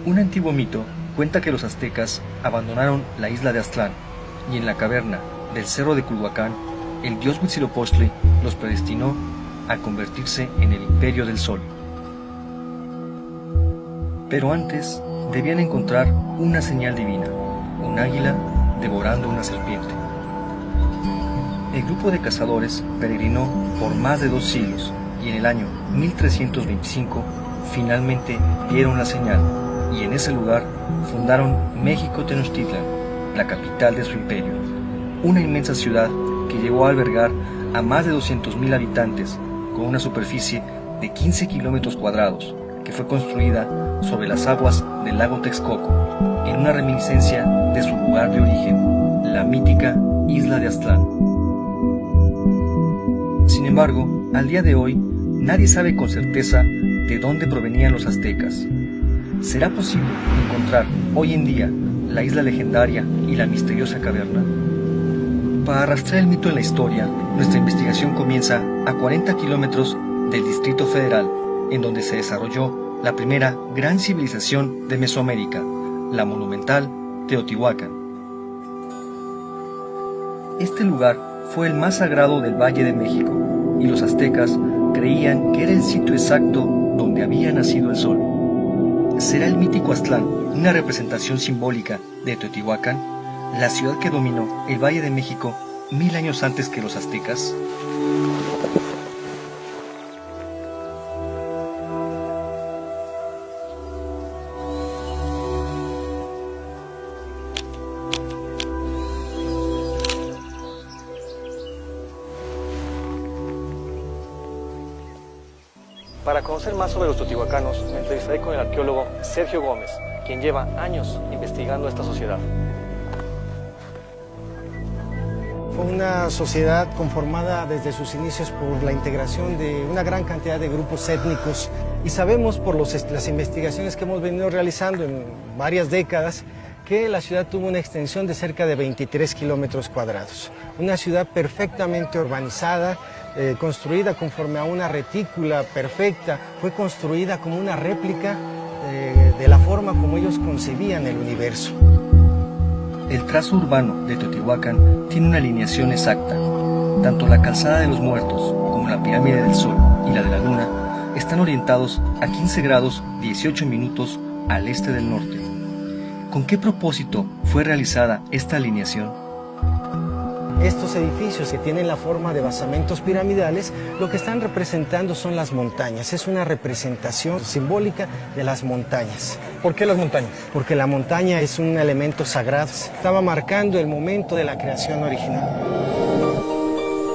Un antiguo mito cuenta que los aztecas abandonaron la isla de Aztlán y en la caverna del cerro de Culhuacán, el dios Huitzilopochtli los predestinó a convertirse en el Imperio del Sol. Pero antes debían encontrar una señal divina, un águila devorando una serpiente. El grupo de cazadores peregrinó por más de 2 siglos y en el año 1325 finalmente vieron la señal y en ese lugar fundaron México Tenochtitlan, la capital de su imperio, una inmensa ciudad que llegó a albergar a más de 200,000 habitantes con una superficie de 15 kilómetros cuadrados, que fue construida sobre las aguas del lago Texcoco, en una reminiscencia de su lugar de origen, la mítica isla de Aztlán. Sin embargo, al día de hoy, nadie sabe con certeza de dónde provenían los aztecas. ¿Será posible encontrar hoy en día la isla legendaria y la misteriosa caverna? Para arrastrar el mito en la historia, nuestra investigación comienza a 40 kilómetros del Distrito Federal, en donde se desarrolló la primera gran civilización de Mesoamérica, la monumental Teotihuacán. Este lugar fue el más sagrado del Valle de México, y los aztecas creían que era el sitio exacto donde había nacido el sol. ¿Será el mítico Aztlán una representación simbólica de Teotihuacán, la ciudad que dominó el Valle de México 1000 años antes que los aztecas? Para conocer más sobre los teotihuacanos, me entrevistaré con el arqueólogo Sergio Gómez, quien lleva años investigando esta sociedad. Fue una sociedad conformada desde sus inicios por la integración de una gran cantidad de grupos étnicos y sabemos por las investigaciones que hemos venido realizando en varias décadas que la ciudad tuvo una extensión de cerca de 23 kilómetros cuadrados. Una ciudad perfectamente urbanizada, construida conforme a una retícula perfecta, fue construida como una réplica de la forma como ellos concebían el universo. El trazo urbano de Teotihuacán tiene una alineación exacta. Tanto la calzada de los muertos como la pirámide del Sol y la de la Luna están orientados a 15 grados 18 minutos al este del norte. ¿Con qué propósito fue realizada esta alineación? Estos edificios que tienen la forma de basamentos piramidales, lo que están representando son las montañas. Es una representación simbólica de las montañas. ¿Por qué las montañas? Porque la montaña es un elemento sagrado. Estaba marcando el momento de la creación original.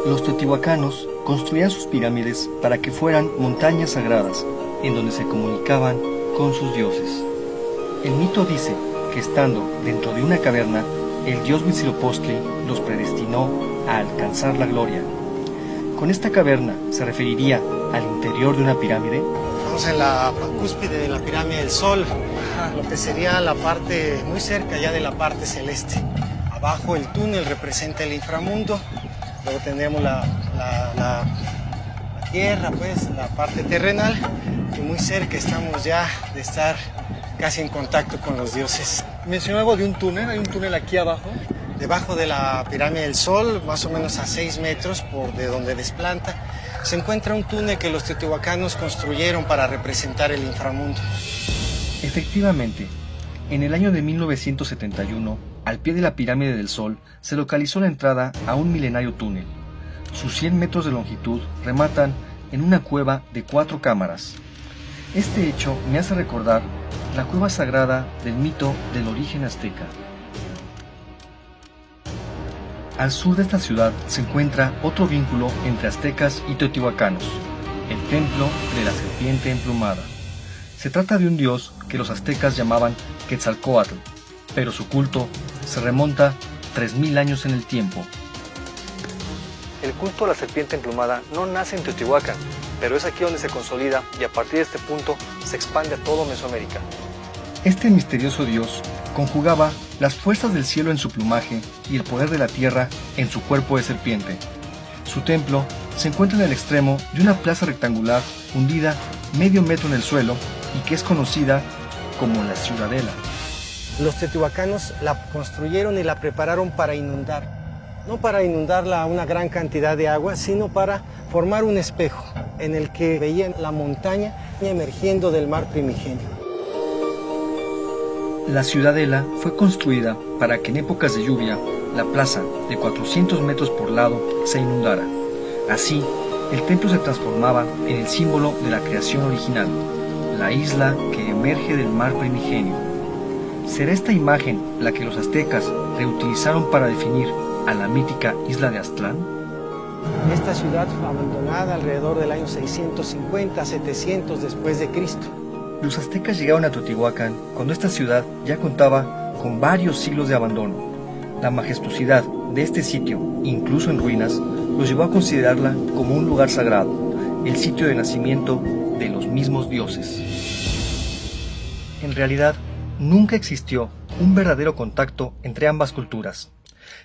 Los teotihuacanos construían sus pirámides para que fueran montañas sagradas, en donde se comunicaban con sus dioses. El mito dice que estando dentro de una caverna, el dios Huitzilopochtli los predestinó a alcanzar la gloria. ¿Con esta caverna se referiría al interior de una pirámide? Estamos en la cúspide de la pirámide del Sol, lo que sería la parte muy cerca ya de la parte celeste. Abajo el túnel representa el inframundo, luego tendremos la tierra, pues, la parte terrenal, y muy cerca estamos ya de estar casi en contacto con los dioses. Mencionó algo de un túnel, ¿hay un túnel aquí abajo? Debajo de la pirámide del Sol, más o menos a 6 metros de donde desplanta, se encuentra un túnel que los teotihuacanos construyeron para representar el inframundo. Efectivamente, en el año de 1971, al pie de la pirámide del Sol, se localizó la entrada a un milenario túnel. Sus 100 metros de longitud rematan en una cueva de 4 cámaras. Este hecho me hace recordar la cueva sagrada del mito del origen azteca. Al sur de esta ciudad se encuentra otro vínculo entre aztecas y teotihuacanos, el templo de la serpiente emplumada. Se trata de un dios que los aztecas llamaban Quetzalcóatl, pero su culto se remonta 3000 años en el tiempo. El culto a la serpiente emplumada no nace en Teotihuacán, pero es aquí donde se consolida y a partir de este punto se expande a todo Mesoamérica. Este misterioso dios conjugaba las fuerzas del cielo en su plumaje y el poder de la tierra en su cuerpo de serpiente. Su templo se encuentra en el extremo de una plaza rectangular hundida medio metro en el suelo y que es conocida como la Ciudadela. Los teotihuacanos la construyeron y la prepararon para inundar. No para inundarla a una gran cantidad de agua, sino para formar un espejo en el que veían la montaña emergiendo del mar primigenio. La Ciudadela fue construida para que en épocas de lluvia la plaza, de 400 metros por lado, se inundara. Así, el templo se transformaba en el símbolo de la creación original, la isla que emerge del mar primigenio. ¿Será esta imagen la que los aztecas reutilizaron para definir a la mítica isla de Aztlán? Esta ciudad fue abandonada alrededor del año 650-700 después de Cristo. Los aztecas llegaron a Teotihuacán cuando esta ciudad ya contaba con varios siglos de abandono. La majestuosidad de este sitio, incluso en ruinas, los llevó a considerarla como un lugar sagrado, el sitio de nacimiento de los mismos dioses. En realidad, nunca existió un verdadero contacto entre ambas culturas.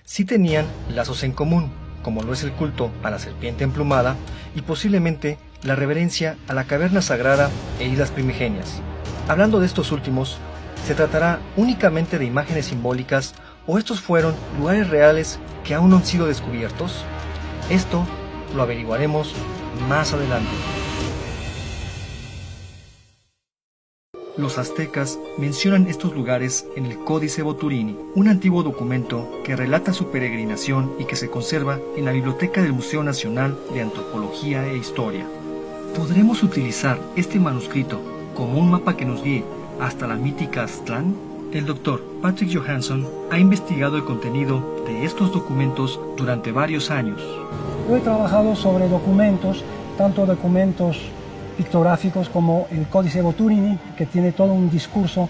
Sí tenían lazos en común, como lo es el culto a la serpiente emplumada y posiblemente la reverencia a la caverna sagrada e islas primigenias. Hablando de estos últimos, ¿se tratará únicamente de imágenes simbólicas o estos fueron lugares reales que aún no han sido descubiertos? Esto lo averiguaremos más adelante. Los aztecas mencionan estos lugares en el Códice Boturini, un antiguo documento que relata su peregrinación y que se conserva en la biblioteca del Museo Nacional de Antropología e Historia. ¿Podremos utilizar este manuscrito como un mapa que nos guíe hasta la mítica Aztlán? El doctor Patrick Johansson ha investigado el contenido de estos documentos durante varios años. Yo he trabajado sobre documentos, tanto documentos pictográficos como el Códice Boturini, que tiene todo un discurso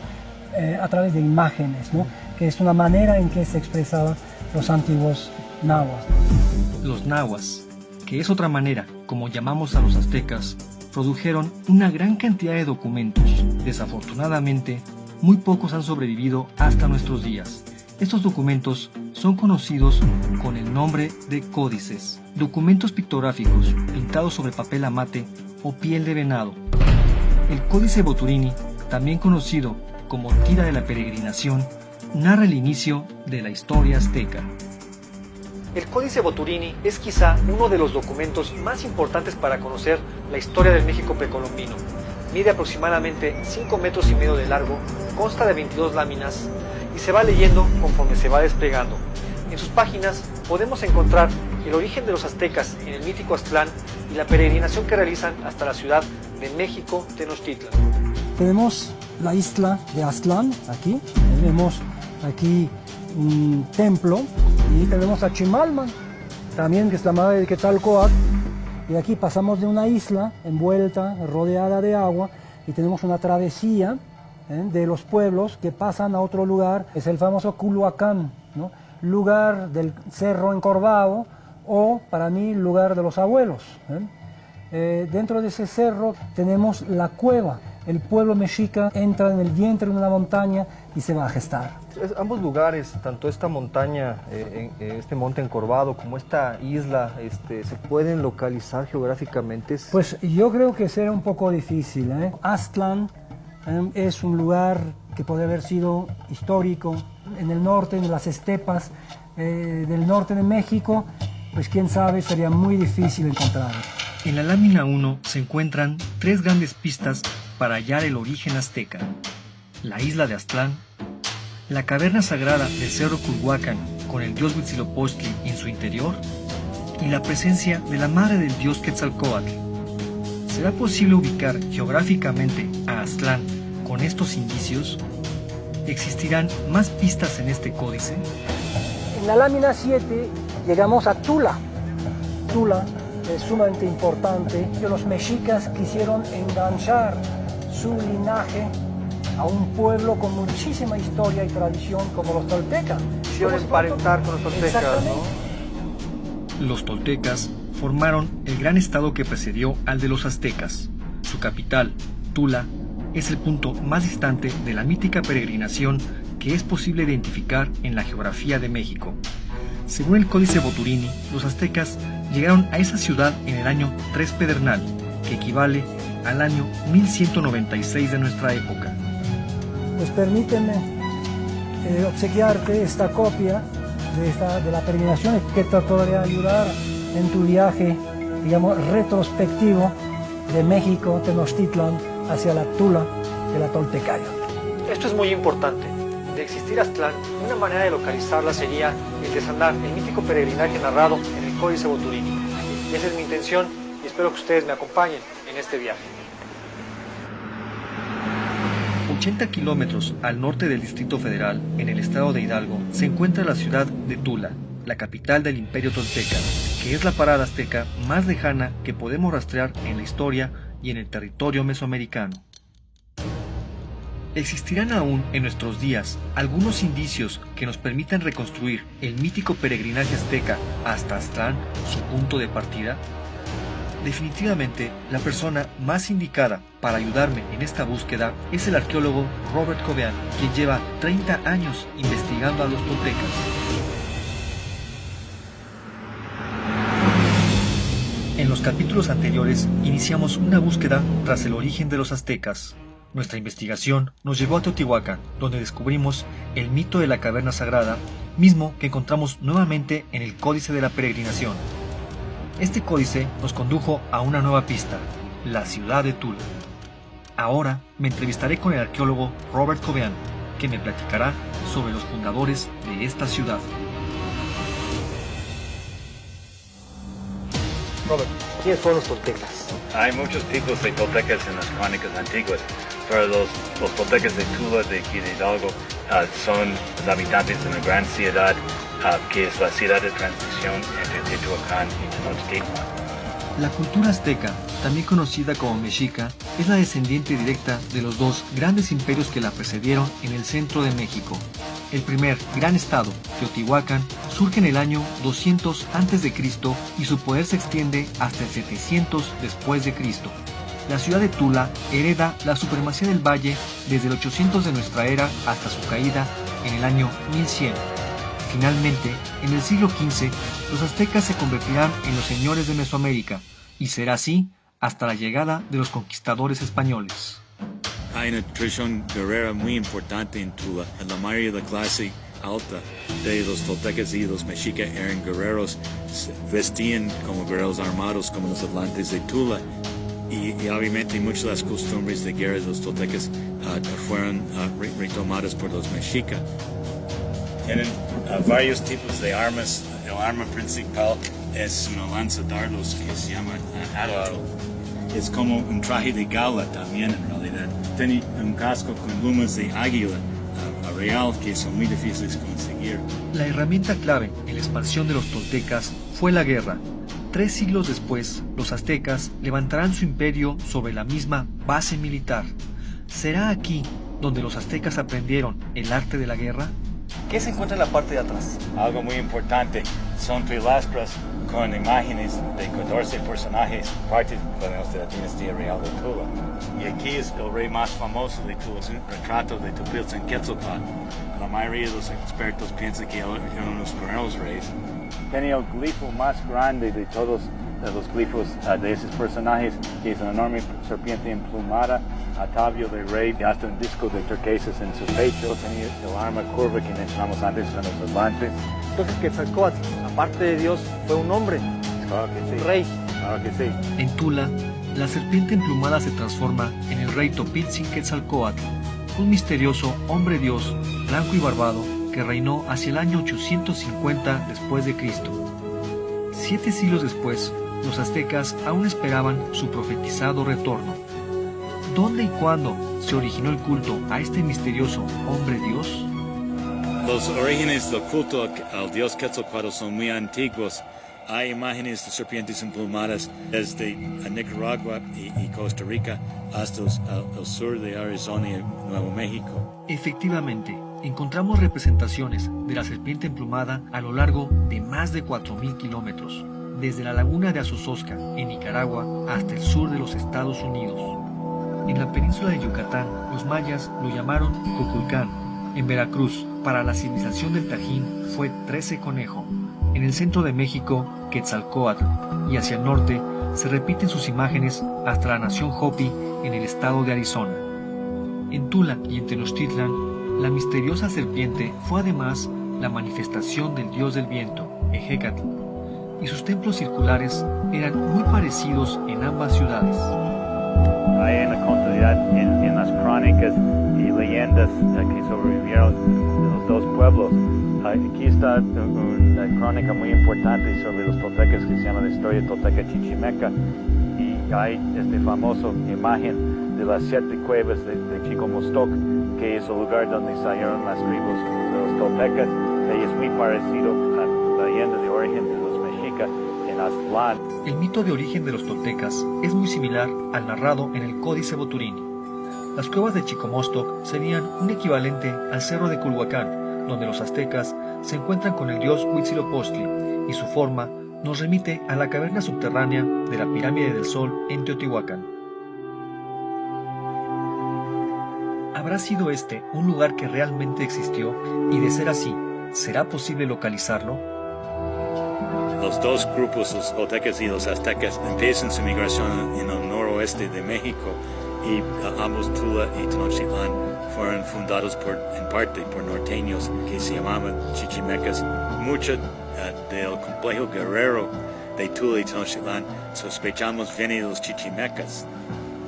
a través de imágenes, ¿no? Que es una manera en que se expresaban los antiguos nahuas. Los nahuas, que es otra manera como llamamos a los aztecas, produjeron una gran cantidad de documentos. Desafortunadamente, muy pocos han sobrevivido hasta nuestros días. Estos documentos son conocidos con el nombre de códices, documentos pictográficos pintados sobre papel amate o piel de venado. El Códice Boturini, también conocido como Tira de la Peregrinación, narra el inicio de la historia azteca. El Códice Boturini es quizá uno de los documentos más importantes para conocer la historia del México precolombino. Mide aproximadamente 5,5 metros de largo, consta de 22 láminas y se va leyendo conforme se va desplegando. En sus páginas podemos encontrar el origen de los aztecas en el mítico Aztlán y la peregrinación que realizan hasta la ciudad de México, Tenochtitlan. Tenemos la isla de Aztlán, aquí, tenemos aquí un templo y tenemos a Chimalman, también que es la madre de Quetzalcóatl, y aquí pasamos de una isla envuelta, rodeada de agua, y tenemos una travesía de los pueblos que pasan a otro lugar, es el famoso Culhuacán, ¿no? Lugar del Cerro Encorvado, o para mí lugar de los abuelos. Dentro de ese cerro tenemos la cueva. El pueblo mexica entra en el vientre de una montaña y se va a gestar. Ambos lugares, tanto esta montaña, este monte encorvado, como esta isla, ¿se pueden localizar geográficamente? Pues yo creo que será un poco difícil. Aztlán es un lugar que puede haber sido histórico en el norte, en las estepas del norte de México. Pues quién sabe, sería muy difícil encontrarlo. En la lámina 1 se encuentran 3 grandes pistas para hallar el origen azteca: la isla de Aztlán, la caverna sagrada del Cerro Culhuacán con el dios Huitzilopochtli en su interior y la presencia de la madre del dios Quetzalcóatl. ¿Será posible ubicar geográficamente a Aztlán con estos indicios? ¿Existirán más pistas en este códice? En la lámina 7 llegamos a Tula. Tula es sumamente importante, que los mexicas quisieron enganchar su linaje a un pueblo con muchísima historia y tradición como los toltecas. Quisieron emparentar con los toltecas, ¿no? Los toltecas formaron el gran estado que precedió al de los aztecas. Su capital, Tula, es el punto más distante de la mítica peregrinación que es posible identificar en la geografía de México. Según el Códice Boturini, los aztecas llegaron a esa ciudad en el año 3 Pedernal, que equivale al año 1196 de nuestra época. pues permíteme obsequiarte esta copia de la peregrinación que tratará de ayudar en tu viaje, digamos, retrospectivo de México, Tenochtitlan, hacia la Tula de la Toltecayo. Esto es muy importante. De existir Aztlán, una manera de localizarla sería el desandar el mítico peregrinaje narrado en el Códice Boturini. Esa es mi intención y espero que ustedes me acompañen en este viaje. 80 kilómetros al norte del Distrito Federal, en el estado de Hidalgo, se encuentra la ciudad de Tula, la capital del Imperio Tolteca, que es la parada azteca más lejana que podemos rastrear en la historia y en el territorio mesoamericano. Existirán aún en nuestros días algunos indicios que nos permitan reconstruir el mítico peregrinaje azteca hasta Aztlán, su punto de partida. Definitivamente, la persona más indicada para ayudarme en esta búsqueda es el arqueólogo Robert Covean, quien lleva 30 años investigando a los toltecas. En los capítulos anteriores iniciamos una búsqueda tras el origen de los aztecas. Nuestra investigación nos llevó a Teotihuacán, donde descubrimos el mito de la caverna sagrada, mismo que encontramos nuevamente en el Códice de la Peregrinación. Este códice nos condujo a una nueva pista, la ciudad de Tula. Ahora me entrevistaré con el arqueólogo Robert Covean, que me platicará sobre los fundadores de esta ciudad. Robert, ¿quiénes fueron los toltecas? Hay muchos tipos de toltecas en las crónicas antiguas, pero los toltecas de Tula, de aquí de Hidalgo, son los habitantes de una gran ciudad, que es la ciudad de transición entre Teotihuacán y Tenochtitlan. La cultura azteca, también conocida como mexica, es la descendiente directa de los dos grandes imperios que la precedieron en el centro de México. El primer gran estado, Teotihuacán, surge en el año 200 a.C. y su poder se extiende hasta el 700 después de Cristo. La ciudad de Tula hereda la supremacía del valle desde el 800 de nuestra era hasta su caída en el año 1100. Finalmente, en el siglo XV, los aztecas se convertirán en los señores de Mesoamérica, y será así hasta la llegada de los conquistadores españoles. Hay una tradición guerrera muy importante en Tula. La mayoría de la clase alta de los toltecas y los mexicas eran guerreros, vestían como guerreros armados como los hablantes de Tula. Y obviamente muchas de las costumbres de guerra de los toltecas fueron retomadas por los mexicas. Tienen varios tipos de armas. El arma principal es una lanza dardos que se llama arado. Es como un traje de gala también en realidad. Tiene un casco con plumas de águila real que son muy difíciles de conseguir. La herramienta clave en la expansión de los toltecas fue la guerra. 3 siglos después, los aztecas levantarán su imperio sobre la misma base militar. ¿Será aquí donde los aztecas aprendieron el arte de la guerra? ¿Qué se encuentra en la parte de atrás? Algo muy importante, son pilastras con imágenes de 14 personajes, parte de la dinastía real de Tula. Y aquí es el rey más famoso de Tula, es un retrato de Tupiltzin-Quetzalcóatl. La mayoría de los expertos piensan que él era uno de los primeros reyes. Tenía el glifo más grande de todos los glifos de esos personajes, que es una enorme serpiente emplumada, atavio de rey, y hasta un disco de turquesas en su pecho. Tenía el arma curva que mencionamos antes en los hablantes. Entonces Quetzalcóatl, aparte de Dios, fue un hombre, Claro que sí. un rey. Claro que sí. En Tula, la serpiente emplumada se transforma en el rey Topiltzin-Quetzalcóatl, un misterioso hombre dios, blanco y barbado, que reinó hacia el año 850 después de Cristo. 7 siglos después, los aztecas aún esperaban su profetizado retorno. ¿Dónde y cuándo se originó el culto a este misterioso hombre dios? Los orígenes del culto al dios Quetzalcóatl son muy antiguos. Hay imágenes de serpientes emplumadas desde Nicaragua y Costa Rica hasta el sur de Arizona y Nuevo México. Efectivamente, encontramos representaciones de la serpiente emplumada a lo largo de más de 4.000 kilómetros, desde la laguna de Azozosca, en Nicaragua, hasta el sur de los Estados Unidos. En la península de Yucatán, los mayas lo llamaron Cuculcán. En Veracruz, para la civilización del Tajín, fue 13 Conejo. En el centro de México, Quetzalcóatl, y hacia el norte se repiten sus imágenes hasta la nación Hopi en el estado de Arizona. En Tula y en Tenochtitlan, la misteriosa serpiente fue además la manifestación del dios del viento, Ejecatl, y sus templos circulares eran muy parecidos en ambas ciudades. Hay una continuidad en las crónicas y leyendas que sobrevivieron de los dos pueblos. Aquí está una crónica muy importante sobre los toltecas que se llama la historia tolteca chichimeca, y hay esta famosa imagen de las 7 cuevas de Chicomostoc, que es el lugar donde salieron las tribus de los toltecas, y es muy parecido a la leyenda de origen de los mexicas en Aztlán. El mito de origen de los toltecas es muy similar al narrado en el Códice Boturini. Las cuevas de Chicomostoc serían un equivalente al cerro de Culhuacán, donde los aztecas se encuentran con el dios Huitzilopochtli, y su forma nos remite a la caverna subterránea de la Pirámide del Sol en Teotihuacán. ¿Habrá sido este un lugar que realmente existió? Y de ser así, ¿será posible localizarlo? Los dos grupos, los toltecas y los aztecas, empiezan su migración en el noroeste de México, y ambos Tula y Tenochtitlan fueron fundados en parte por norteños que se llamaban chichimecas. Mucho del complejo guerrero de Tula y Tenochtitlan sospechamos viene de los chichimecas.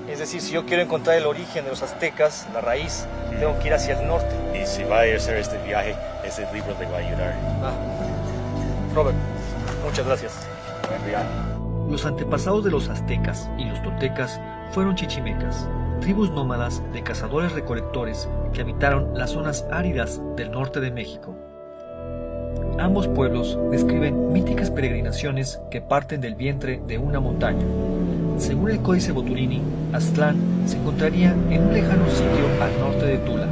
Es decir, si yo quiero encontrar el origen de los aztecas, la raíz, tengo que ir hacia el norte. Y si va a hacer este viaje, ese libro le va a ayudar. Robert, muchas gracias. Buen viaje. Los antepasados de los aztecas y los toltecas fueron chichimecas, tribus nómadas de cazadores-recolectores que habitaron las zonas áridas del norte de México. Ambos pueblos describen míticas peregrinaciones que parten del vientre de una montaña. Según el Códice Boturini, Aztlán se encontraría en un lejano sitio al norte de Tula,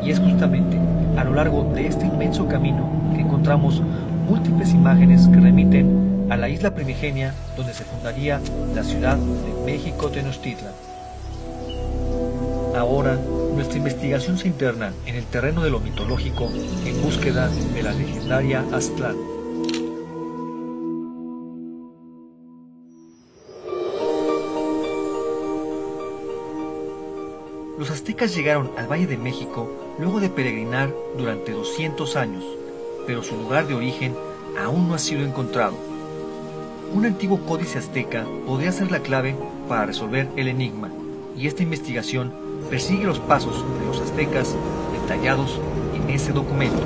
y es justamente a lo largo de este inmenso camino que encontramos múltiples imágenes que remiten a la isla primigenia donde se fundaría la ciudad de México Tenochtitlan. Ahora, nuestra investigación se interna en el terreno de lo mitológico en búsqueda de la legendaria Aztlán. Los aztecas llegaron al Valle de México luego de peregrinar durante 200 años, pero su lugar de origen aún no ha sido encontrado. Un antiguo códice azteca podría ser la clave para resolver el enigma, y esta investigación persigue los pasos de los aztecas detallados en ese documento.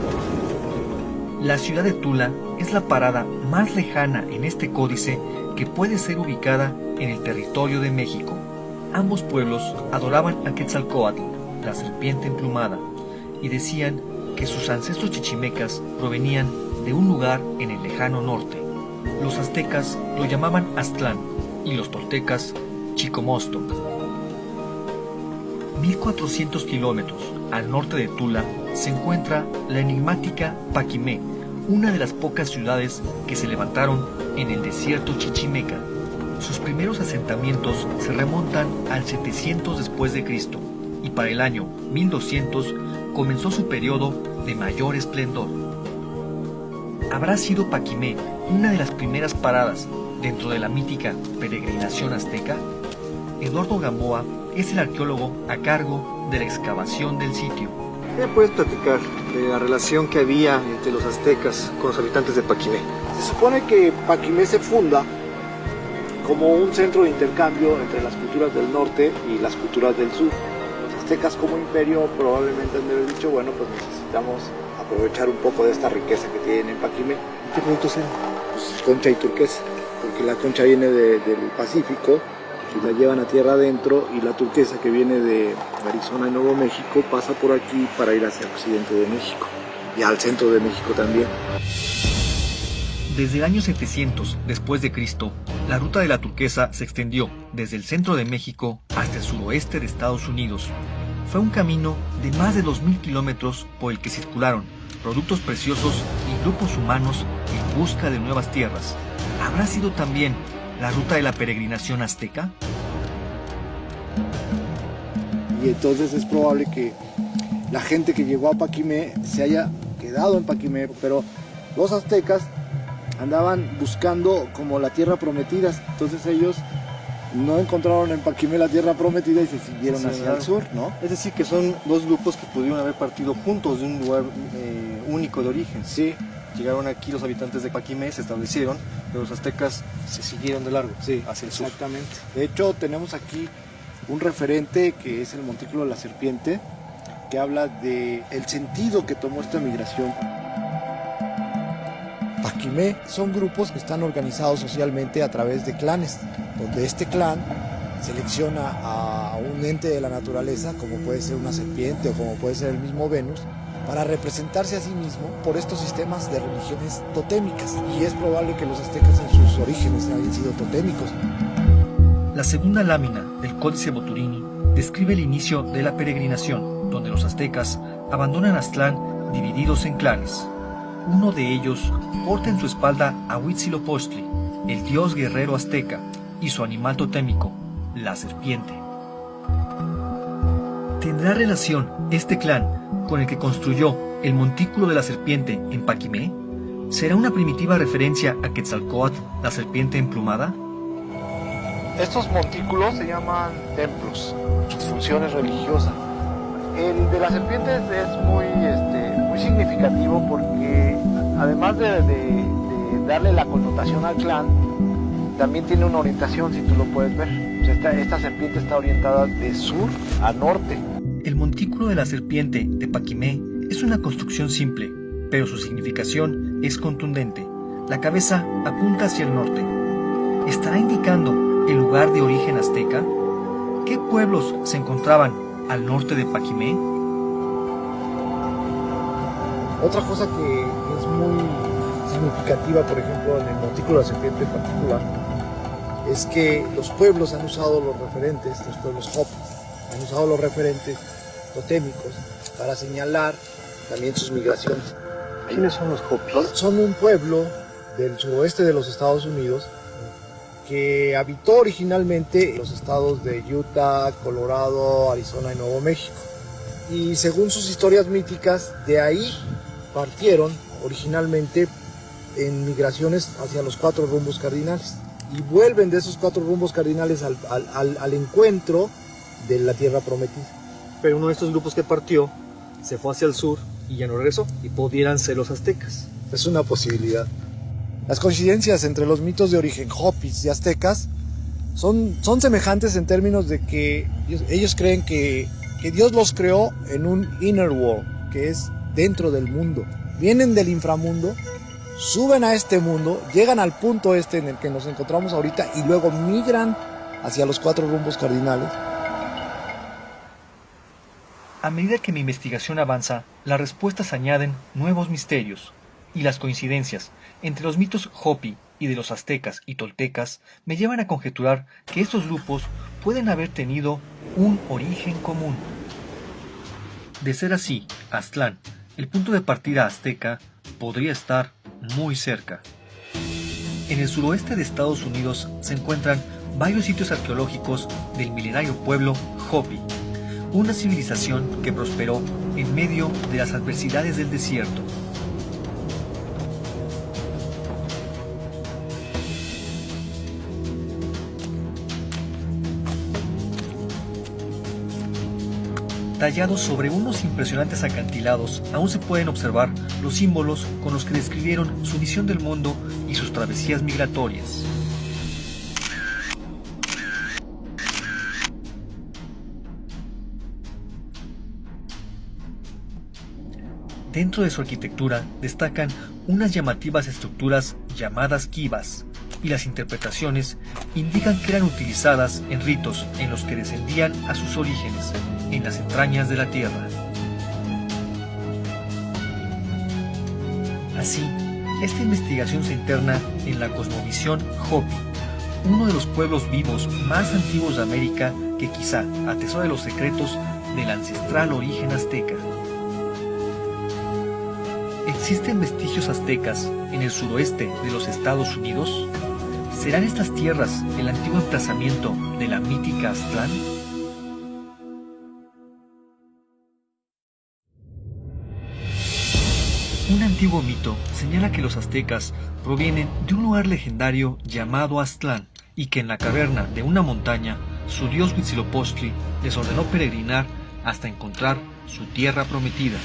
La ciudad de Tula es la parada más lejana en este códice que puede ser ubicada en el territorio de México. Ambos pueblos adoraban a Quetzalcóatl, la serpiente emplumada, y decían que sus ancestros chichimecas provenían de un lugar en el lejano norte. Los aztecas lo llamaban Aztlán y los toltecas Chicomostoc. 1400 kilómetros al norte de Tula se encuentra la enigmática Paquimé, una de las pocas ciudades que se levantaron en el desierto chichimeca. Sus primeros asentamientos se remontan al 700 después de Cristo, y para el año 1200 comenzó su periodo de mayor esplendor. ¿Habrá sido Paquimé una de las primeras paradas dentro de la mítica peregrinación azteca? Eduardo Gamboa es el arqueólogo a cargo de la excavación del sitio. ¿Qué me puedes platicar de la relación que había entre los aztecas con los habitantes de Paquimé? Se supone que Paquimé se funda como un centro de intercambio entre las culturas del norte y las culturas del sur. Los aztecas como imperio probablemente han de haber dicho, bueno, pues necesitamos aprovechar un poco de esta riqueza que tienen en Paquimé. ¿Qué productos eran? Pues concha y turquesa, porque la concha viene del Pacífico y la llevan a tierra adentro, y la turquesa que viene de Arizona y Nuevo México pasa por aquí para ir hacia el occidente de México y al centro de México también. Desde el año 700 después de Cristo, la ruta de la turquesa se extendió desde el centro de México hasta el suroeste de Estados Unidos. Fue un camino de más de 2000 kilómetros por el que circularon productos preciosos y grupos humanos en busca de nuevas tierras. ¿Habrá sido también la ruta de la peregrinación azteca? Y entonces es probable que la gente que llegó a Paquimé se haya quedado en Paquimé, pero los aztecas andaban buscando como la tierra prometida, entonces ellos no encontraron en Paquimé la tierra prometida y se siguieron hacia el sur, ¿no? Es decir, que son dos grupos que pudieron haber partido juntos de un lugar único de origen. Sí, Llegaron aquí los habitantes de Paquimé, se establecieron, pero los aztecas se siguieron de largo, sí, hacia el sur. exactamente. De hecho, tenemos aquí un referente que es el Montículo de la Serpiente, que habla de el sentido que tomó esta migración. Paquimé son grupos que están organizados socialmente a través de clanes, donde este clan selecciona a un ente de la naturaleza, como puede ser una serpiente o como puede ser el mismo Venus, para representarse a sí mismo por estos sistemas de religiones totémicas. Y es probable que los aztecas en sus orígenes hayan sido totémicos. La segunda lámina del Códice Boturini describe el inicio de la peregrinación, donde los aztecas abandonan Aztlán divididos en clanes. Uno de ellos porta en su espalda a Huitzilopochtli, el dios guerrero azteca, y su animal totémico, la serpiente. ¿Tendrá relación este clan con el que construyó el Montículo de la Serpiente en Paquimé? ¿Será una primitiva referencia a Quetzalcóatl, la serpiente emplumada? Estos montículos se llaman templos, sus funciones religiosas. El de las serpientes es muy significativo porque además de darle la connotación al clan, también tiene una orientación, si tú lo puedes ver. O sea, esta serpiente está orientada de sur a norte. El Montículo de la Serpiente de Paquimé es una construcción simple, pero su significación es contundente. La cabeza apunta hacia el norte. ¿Estará indicando el lugar de origen azteca? ¿Qué pueblos se encontraban al norte de Paquimé? Otra cosa que es muy significativa, por ejemplo, en el Montículo de la Serpiente en particular, es que los pueblos han usado los referentes, los pueblos Hopi, han usado los referentes totémicos para señalar también sus migraciones. ¿Quiénes son los Hopis? Son un pueblo del suroeste de los Estados Unidos que habitó originalmente los estados de Utah, Colorado, Arizona y Nuevo México. Y según sus historias míticas, de ahí partieron originalmente en migraciones hacia los 4 rumbos cardinales. Y vuelven de esos 4 rumbos cardinales al encuentro de la tierra prometida. Pero uno de estos grupos que partió se fue hacia el sur y ya no regresó, y pudieran ser los aztecas. Es una posibilidad. Las coincidencias entre los mitos de origen Hopis y aztecas son semejantes en términos de que ellos creen que Dios los creó en un inner world, que es dentro del mundo. Vienen del inframundo, suben a este mundo, llegan al punto este en el que nos encontramos ahorita y luego migran hacia los 4 rumbos cardinales. A medida que mi investigación avanza, las respuestas añaden nuevos misterios, y las coincidencias entre los mitos Hopi y de los aztecas y toltecas me llevan a conjeturar que estos grupos pueden haber tenido un origen común. De ser así, Aztlán, el punto de partida azteca, podría estar muy cerca. En el suroeste de Estados Unidos se encuentran varios sitios arqueológicos del milenario pueblo Hopi, una civilización que prosperó en medio de las adversidades del desierto. Tallados sobre unos impresionantes acantilados, aún se pueden observar los símbolos con los que describieron su visión del mundo y sus travesías migratorias. Dentro de su arquitectura destacan unas llamativas estructuras llamadas kivas, y las interpretaciones indican que eran utilizadas en ritos en los que descendían a sus orígenes, en las entrañas de la tierra. Así, esta investigación se interna en la cosmovisión Hopi, uno de los pueblos vivos más antiguos de América que quizá atesora los secretos del ancestral origen azteca. ¿Existen vestigios aztecas en el suroeste de los Estados Unidos? ¿Serán estas tierras el antiguo emplazamiento de la mítica Aztlán? Un antiguo mito señala que los aztecas provienen de un lugar legendario llamado Aztlán, y que en la caverna de una montaña su dios Huitzilopochtli les ordenó peregrinar hasta encontrar su tierra prometida.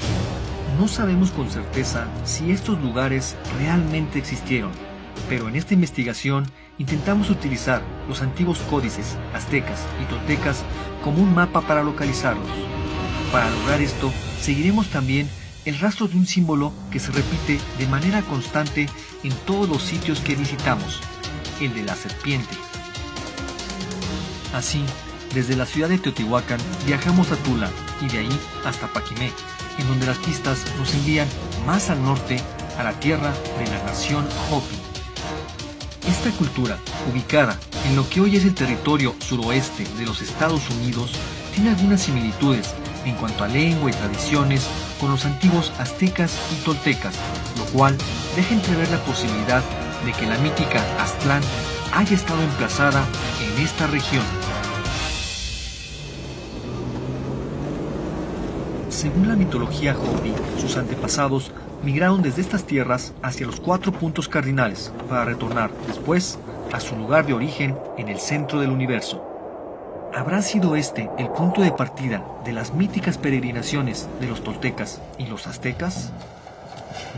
No sabemos con certeza si estos lugares realmente existieron, pero en esta investigación intentamos utilizar los antiguos códices aztecas y toltecas como un mapa para localizarlos. Para lograr esto, seguiremos también el rastro de un símbolo que se repite de manera constante en todos los sitios que visitamos, el de la serpiente. Así, desde la ciudad de Teotihuacán viajamos a Tula y de ahí hasta Paquimé, en donde las pistas nos envían más al norte a la tierra de la nación Hopi. Esta cultura, ubicada en lo que hoy es el territorio suroeste de los Estados Unidos, tiene algunas similitudes en cuanto a lengua y tradiciones con los antiguos aztecas y toltecas, lo cual deja entrever la posibilidad de que la mítica Aztlán haya estado emplazada en esta región. Según la mitología Hopi, sus antepasados migraron desde estas tierras hacia los 4 puntos cardinales para retornar después a su lugar de origen en el centro del universo. ¿Habrá sido este el punto de partida de las míticas peregrinaciones de los toltecas y los aztecas?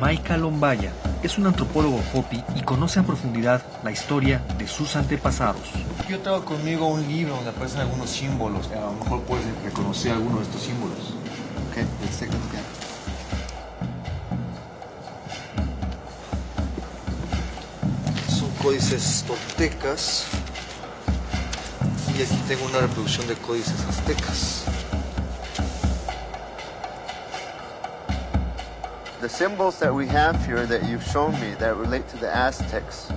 Maika Lombaya es un antropólogo Hopi y conoce a profundidad la historia de sus antepasados. Yo traigo conmigo un libro donde aparecen algunos símbolos. A lo mejor puedes reconocer algunos de estos símbolos. Okay, let's take a look at it. Son códices toltecas. Y aquí tengo una reproducción de códices aztecas. The symbols that we have here that you've shown me that relate to the Aztecs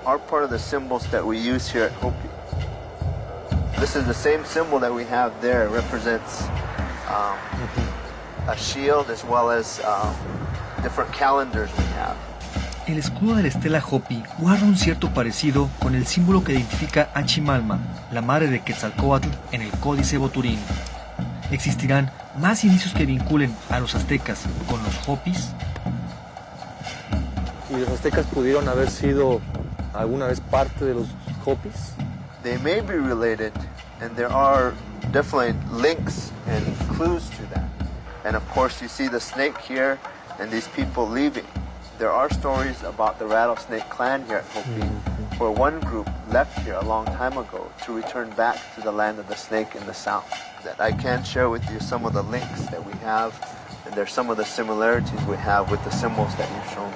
are part of the symbols that we use here at Hopi. This is the same symbol that we have there. It represents a shield as well as different calendars we have. El escudo de la estela Hopi guarda un cierto parecido con el símbolo que identifica a Chimalma, la madre de Quetzalcóatl, en el Códice Boturín. ¿Existirán más indicios que vinculen a los aztecas con los Hopis? ¿Y los aztecas pudieron haber sido alguna vez parte de los Hopis? They may be related, and there are definitely links and clues to that. And of course, you see the snake here and these people leaving. There are stories about the Rattlesnake clan here at Hopi, where one group left here a long time ago to return back to the land of the snake in the south. That I can share with you some of the links that we have, and there's some of the similarities we have with the symbols that you've shown.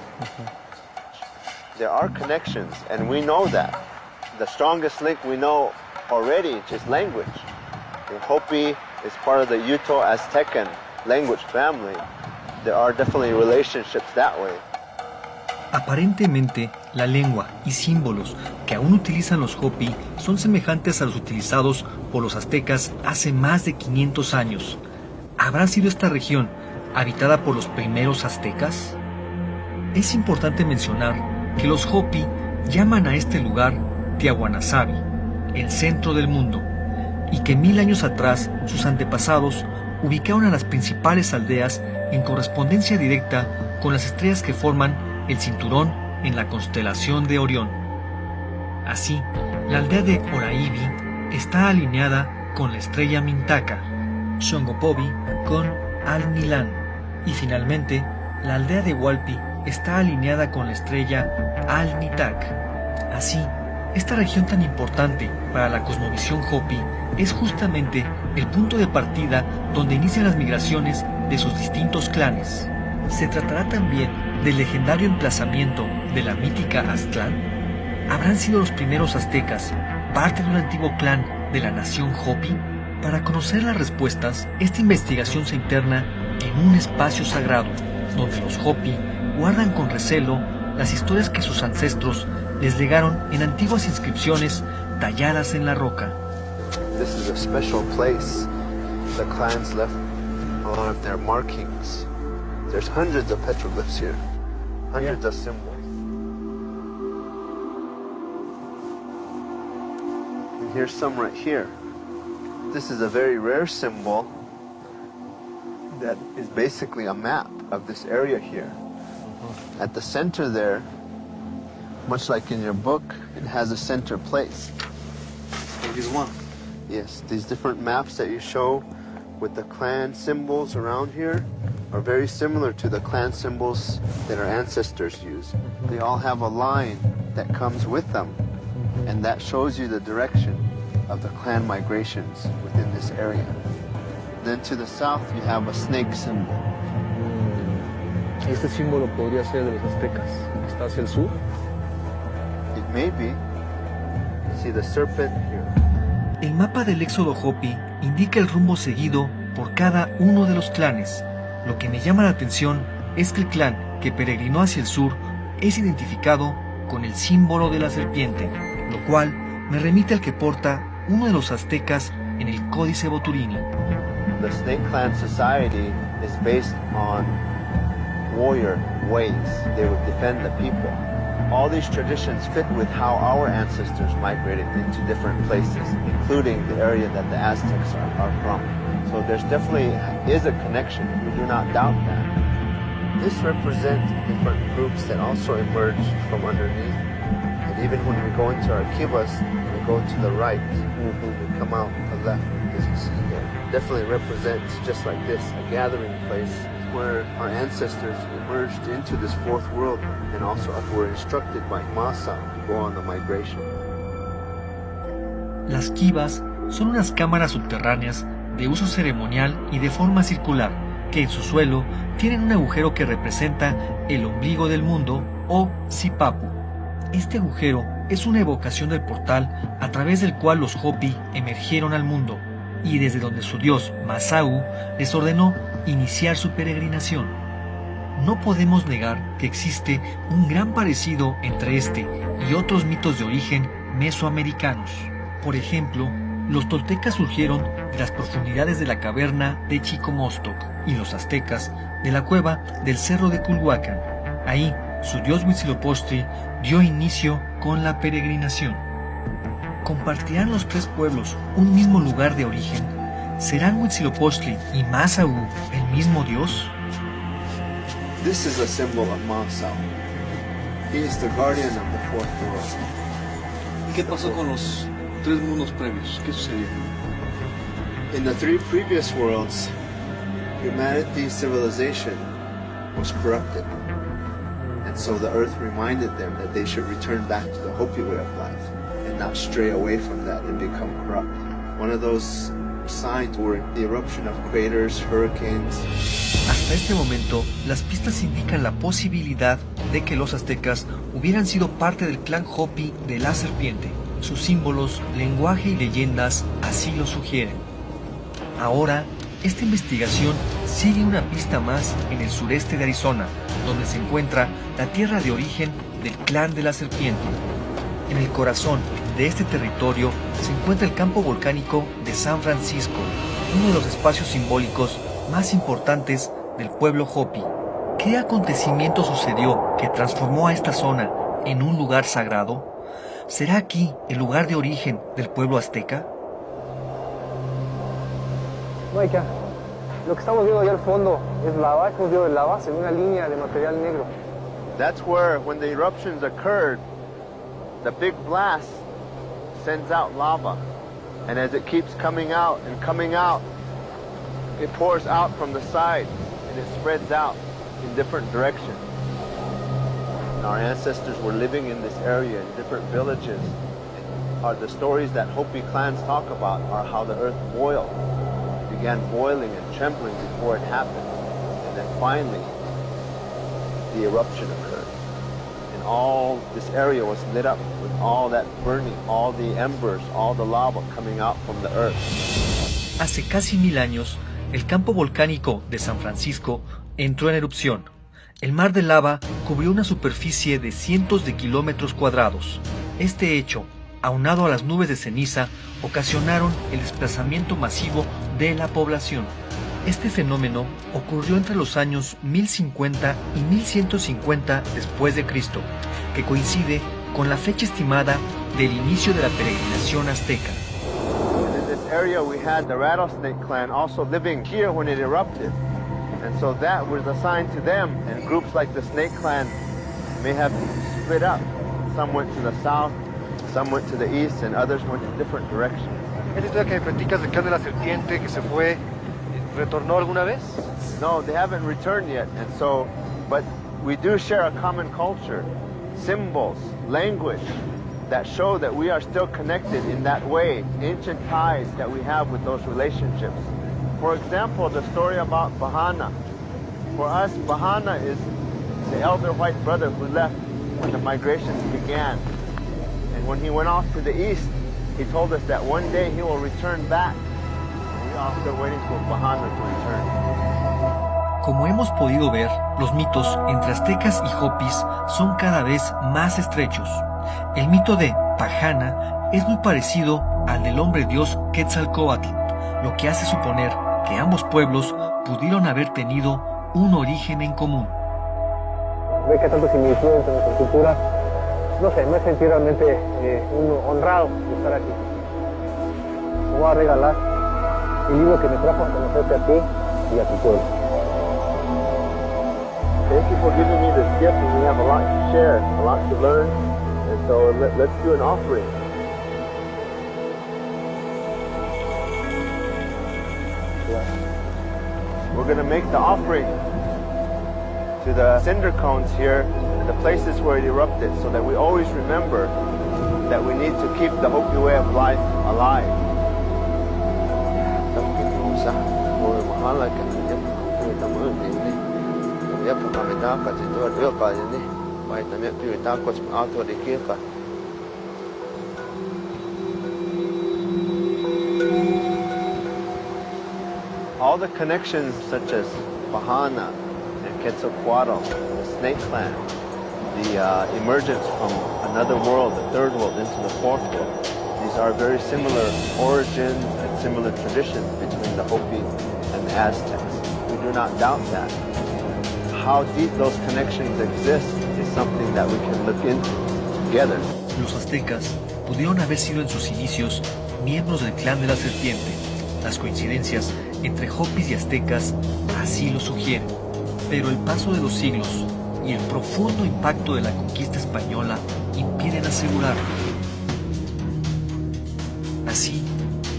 There are connections, and we know that. The strongest link we know already is just language. The Hopi is part of the Uto-Aztecan language family. There are definitely relationships that way. Aparentemente, la lengua y símbolos que aún utilizan los Hopi son semejantes a los utilizados por los aztecas hace más de 500 años. ¿Habrá sido esta región habitada por los primeros aztecas? Es importante mencionar que los Hopi llaman a este lugar Tiahuanasabi, el centro del mundo, y que 1000 años atrás sus antepasados ubicaron a las principales aldeas en correspondencia directa con las estrellas que forman el cinturón en la constelación de Orión. Así, la aldea de Oraibi está alineada con la estrella Mintaka, Shongopovi con Al-Nilan, y finalmente, la aldea de Hualpi está alineada con la estrella Al-Nitak. Así, esta región tan importante para la cosmovisión Hopi es justamente el punto de partida donde inician las migraciones de sus distintos clanes. ¿Se tratará también del legendario emplazamiento de la mítica Aztlán? ¿Habrán sido los primeros aztecas parte de un antiguo clan de la nación Hopi? Para conocer las respuestas, esta investigación se interna en un espacio sagrado, donde los Hopi guardan con recelo las historias que sus ancestros les legaron en antiguas inscripciones talladas en la roca. This is a special place. The clans left a lot of their markings. There's hundreds of petroglyphs here, hundreds of symbols. And here's some right here. This is a very rare symbol that is basically a map of this area here. At the center there, much like in your book, it has a center place. is one. Yes, these different maps that you show with the clan symbols around here are very similar to the clan symbols that our ancestors used. They all have a line that comes with them, and that shows you the direction of the clan migrations within this area. Then to the south you have a snake symbol. Este símbolo podría ser de los aztecas, que está hacia el sur. It may be. See the serpent here. El mapa del éxodo Hopi indica el rumbo seguido por cada uno de los clanes. Lo que me llama la atención es que el clan que peregrinó hacia el sur es identificado con el símbolo de la serpiente, lo cual me remite al que porta uno de los aztecas en el Códice Boturini. The Snake Clan society is based on warrior ways. They would defend the people. All these traditions fit with how our ancestors migrated into different places, including the area that the Aztecs are from. So there's definitely is a connection. We do not doubt that. This represents different groups that also emerged from underneath. And even when we go into our kivas, we go to the right, we come out to the left, as you see here. Definitely represents, just like this, a gathering place where our ancestors emerged into this fourth world and also were instructed by Masa to go on the migration. Las kivas son unas cámaras subterráneas de uso ceremonial y de forma circular, que en su suelo tienen un agujero que representa el ombligo del mundo o Sipapu. Este agujero es una evocación del portal a través del cual los Hopi emergieron al mundo y desde donde su dios Masau les ordenó iniciar su peregrinación. No podemos negar que existe un gran parecido entre este y otros mitos de origen mesoamericanos. Por ejemplo, los toltecas surgieron de las profundidades de la caverna de Chicomostoc y los aztecas de la cueva del cerro de Culhuacán. Ahí, su dios Huitzilopochtli dio inicio con la peregrinación. ¿Compartirán los tres pueblos un mismo lugar de origen? ¿Serán Huitzilopochtli y Masau el mismo dios? This is a symbol of Masau. He is the guardian of the fourth world. ¿Qué pasó con los tres mundos previos? ¿Qué sucedió? In the three previous worlds, humanity's civilization was corrupted. And so the earth reminded them that they should return back to the Hopi way of life and not stray away from that and become corrupt. One of those signs were the eruption of craters, hurricanes. Hasta este momento, las pistas indican la posibilidad de que los aztecas hubieran sido parte del clan Hopi de la serpiente. Sus símbolos, lenguaje y leyendas así lo sugieren. Ahora, esta investigación sigue una pista más en el sureste de Arizona, donde se encuentra la tierra de origen del clan de la serpiente. En el corazón de este territorio se encuentra el campo volcánico de San Francisco, uno de los espacios simbólicos más importantes del pueblo Hopi. ¿Qué acontecimiento sucedió que transformó a esta zona en un lugar sagrado? ¿Será aquí el lugar de origen del pueblo azteca? Maika, lo que estamos viendo allá al fondo es lava, estamos viendo lava en una línea de material negro. That's where, when the eruptions occurred, the big blast sends out lava. And as it keeps coming out, it pours out from the sides and it spreads out in different directions. And our ancestors were living in this area in different villages. The stories that Hopi clans talk about are how the earth boiled. It began boiling and trembling before it happened. And then finally, the eruption occurred. And all this area was lit up with all that burning, all the embers, all the lava coming out from the earth. Hace casi 1000 años, el campo volcánico de San Francisco entró en erupción. El mar de lava cubrió una superficie de cientos de kilómetros cuadrados. Este hecho, aunado a las nubes de ceniza, ocasionaron el desplazamiento masivo de la población. Este fenómeno ocurrió entre los años 1050 y 1150 después de Cristo, que coincide con la fecha estimada del inicio de la peregrinación azteca. In this area we had the Rattlesnake clan also living here when it erupted. And so that was a sign to them, and groups like the Snake clan may have split up. Some went to the south, Some went to the east and others went in different directions. ¿Es la historia que me platicas del clan de la serpiente que se fue, retornó alguna vez? No, they haven't returned yet, and so, but we do share a common culture, symbols, language that show that we are still connected in that way, ancient ties that we have with those relationships. For example, the story about Bahana. For us, Bahana is the elder white brother who left when the migrations began. And when he went off to the east, he told us that one day he will return back. And we are still waiting for Bahana to return. Como hemos podido ver, los mitos entre aztecas y hopis son cada vez más estrechos. El mito de Pahana es muy parecido al del hombre dios Quetzalcóatl, lo que hace suponer que ambos pueblos pudieron haber tenido un origen en común. Ve que tanto similitud entre nuestras culturas. No sé, me sentí realmente honrado de estar aquí. Te voy a regalar el libro que me trajo a conocerte a ti y a tu pueblo. Thank you for giving me this gift, and we have a lot to share, a lot to learn, and so let's do an offering. We're going to make the offering to the cinder cones here, the places where it erupted, so that we always remember that we need to keep the Hopi way of life alive. All the connections such as Bahana and Quetzalcoatl, the Snake Clan, the emergence from another world, the third world, into the fourth world. These are very similar origins and similar traditions between the Hopi and the Aztecs. We do not doubt that. How deep those connections exist is something that we can look into together. Los aztecas pudieron haber sido en sus inicios miembros del clan de la serpiente. Las coincidencias entre hopis y aztecas así lo sugieren. Pero el paso de los siglos y el profundo impacto de la conquista española impiden asegurarlo. Así,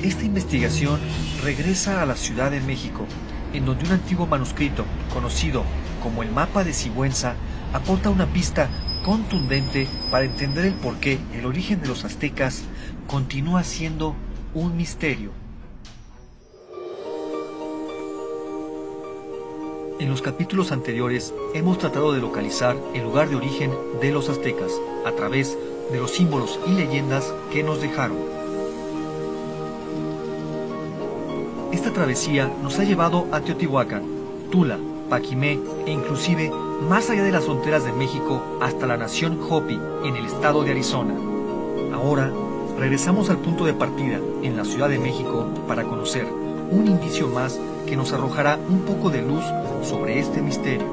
esta investigación regresa a la Ciudad de México, en donde un antiguo manuscrito, conocido como el Mapa de Sigüenza, aporta una pista contundente para entender el porqué el origen de los aztecas continúa siendo un misterio. En los capítulos anteriores hemos tratado de localizar el lugar de origen de los aztecas a través de los símbolos y leyendas que nos dejaron. Esta travesía nos ha llevado a Teotihuacán, Tula, Paquimé e inclusive más allá de las fronteras de México hasta la nación Hopi en el estado de Arizona. Ahora regresamos al punto de partida en la Ciudad de México para conocer un indicio más que nos arrojará un poco de luz sobre este misterio.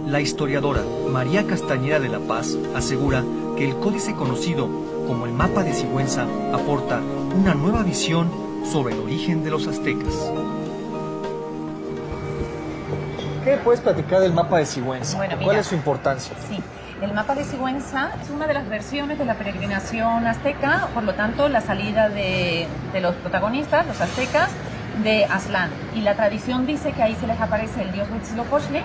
La historiadora María Castañeda de la Paz asegura que el códice conocido como el Mapa de Sigüenza aporta una nueva visión sobre el origen de los aztecas. ¿Qué puedes platicar del Mapa de Sigüenza? Bueno, ¿Cuál mira, es su importancia? Sí, el Mapa de Sigüenza es una de las versiones de la peregrinación azteca, por lo tanto la salida de los protagonistas, los aztecas, de Aztlán. Y la tradición dice que ahí se les aparece el dios Huitzilopochtli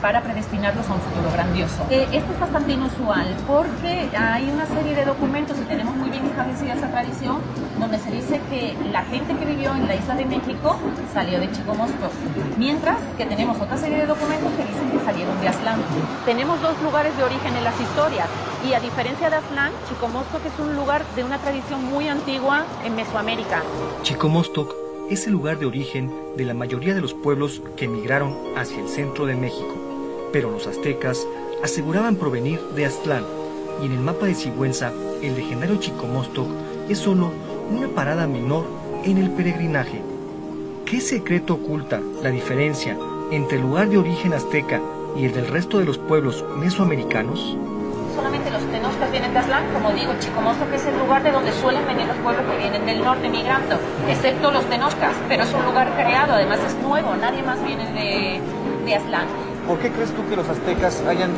para predestinarlos a un futuro grandioso. Esto es bastante inusual porque hay una serie de documentos y tenemos muy bien establecida esa tradición donde se dice que la gente que vivió en la isla de México salió de Chicomostoc, mientras que tenemos otra serie de documentos que dicen que salieron de Aztlán. Tenemos dos lugares de origen en las historias y a diferencia de Aztlán, Chicomostoc es un lugar de una tradición muy antigua en Mesoamérica. Chicomostoc es el lugar de origen de la mayoría de los pueblos que emigraron hacia el centro de México, pero los aztecas aseguraban provenir de Aztlán, y en el Mapa de Sigüenza, el legendario Chicomostoc es solo una parada menor en el peregrinaje. ¿Qué secreto oculta la diferencia entre el lugar de origen azteca y el del resto de los pueblos mesoamericanos? Solamente los tenochcas vienen de Aztlán, como digo, Chicomostoc es el lugar de donde suelen venir los pueblos que vienen del norte migrando, excepto los tenochcas, pero es un lugar creado, además es nuevo, nadie más viene de Aztlán. ¿Por qué crees tú que los aztecas hayan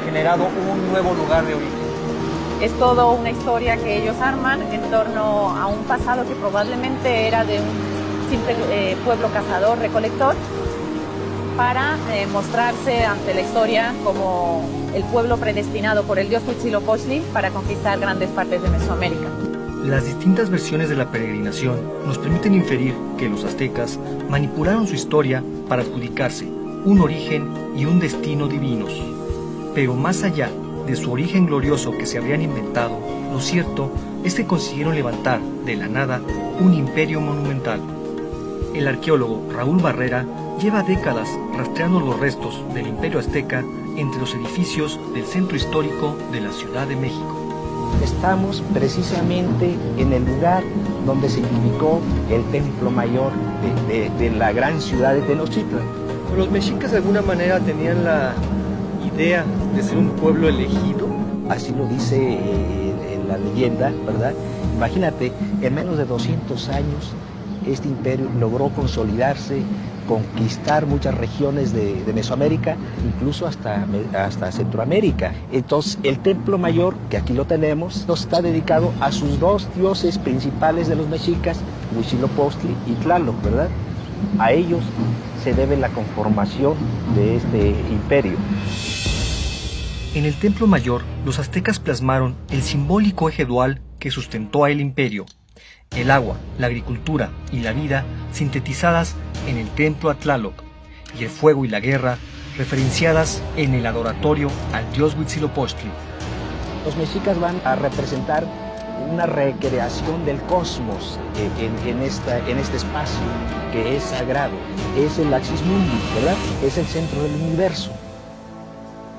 generado un nuevo lugar de origen? Es toda una historia que ellos arman en torno a un pasado que probablemente era de un simple pueblo cazador-recolector para mostrarse ante la historia como el pueblo predestinado por el dios Huitzilopochtli para conquistar grandes partes de Mesoamérica. Las distintas versiones de la peregrinación nos permiten inferir que los aztecas manipularon su historia para adjudicarse un origen y un destino divinos. Pero más allá de su origen glorioso que se habían inventado, lo cierto es que consiguieron levantar de la nada un imperio monumental. El arqueólogo Raúl Barrera lleva décadas rastreando los restos del imperio azteca entre los edificios del centro histórico de la Ciudad de México. Estamos precisamente en el lugar donde se edificó el templo mayor de la gran ciudad de Tenochtitlan. ¿Los mexicas de alguna manera tenían la idea de ser un pueblo elegido? Así lo dice en la leyenda, ¿verdad? Imagínate, en menos de 200 años este imperio logró consolidarse, conquistar muchas regiones de Mesoamérica, incluso hasta Centroamérica. Entonces, el templo mayor, que aquí lo tenemos, está dedicado a sus dos dioses principales de los mexicas, Huitzilopochtli y Tlaloc, ¿verdad? A ellos se debe la conformación de este imperio. En el templo mayor, los aztecas plasmaron el simbólico eje dual que sustentó a el imperio: el agua, la agricultura y la vida sintetizadas en el templo a Tlaloc, y el fuego y la guerra referenciadas en el adoratorio al dios Huitzilopochtli. Los mexicas van a representar una recreación del cosmos en este espacio que es sagrado. Es el Axis Mundi, ¿verdad? Es el centro del universo.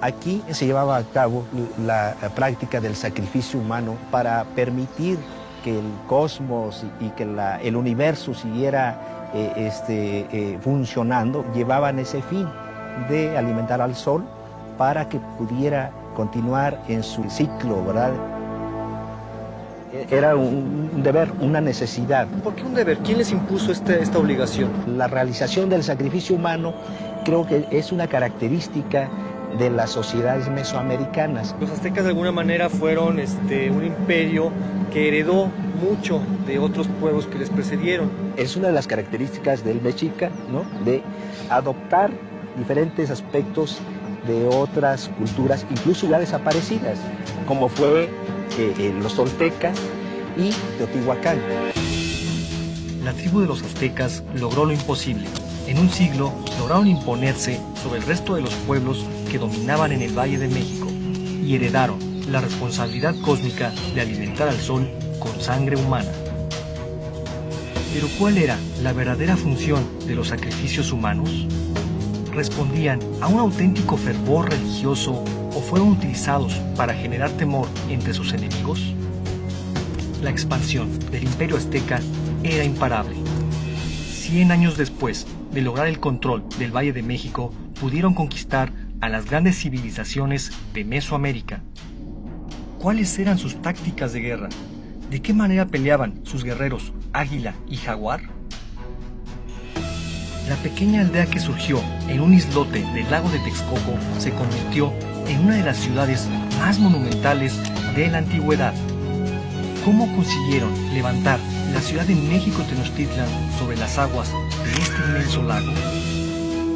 Aquí se llevaba a cabo la práctica del sacrificio humano para permitir que el cosmos y que el universo siguiera funcionando. Llevaban ese fin de alimentar al sol para que pudiera continuar en su ciclo, ¿verdad? Era un deber, una necesidad. ¿Por qué un deber? ¿Quién les impuso esta obligación? La realización del sacrificio humano creo que es una característica de las sociedades mesoamericanas. Los aztecas de alguna manera fueron un imperio que heredó mucho de otros pueblos que les precedieron. Es una de las características del mexica, ¿no? De adoptar diferentes aspectos de otras culturas, incluso ya desaparecidas, como fue los toltecas y Teotihuacán. La tribu de los aztecas logró lo imposible. En un siglo lograron imponerse sobre el resto de los pueblos que dominaban en el Valle de México y heredaron la responsabilidad cósmica de alimentar al sol con sangre humana. Pero ¿cuál era la verdadera función de los sacrificios humanos? ¿Respondían a un auténtico fervor religioso o fueron utilizados para generar temor entre sus enemigos? La expansión del imperio azteca era imparable. 100 años después de lograr el control del Valle de México, pudieron conquistar a las grandes civilizaciones de Mesoamérica. ¿Cuáles eran sus tácticas de guerra? ¿De qué manera peleaban sus guerreros Águila y Jaguar? La pequeña aldea que surgió en un islote del lago de Texcoco se convirtió en una de las ciudades más monumentales de la antigüedad. ¿Cómo consiguieron levantar la Ciudad de México Tenochtitlan sobre las aguas de este inmenso lago?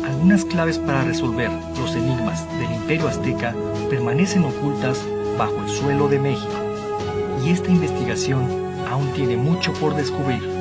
Algunas claves para resolver los enigmas del Imperio Azteca permanecen ocultas bajo el suelo de México, y esta investigación aún tiene mucho por descubrir.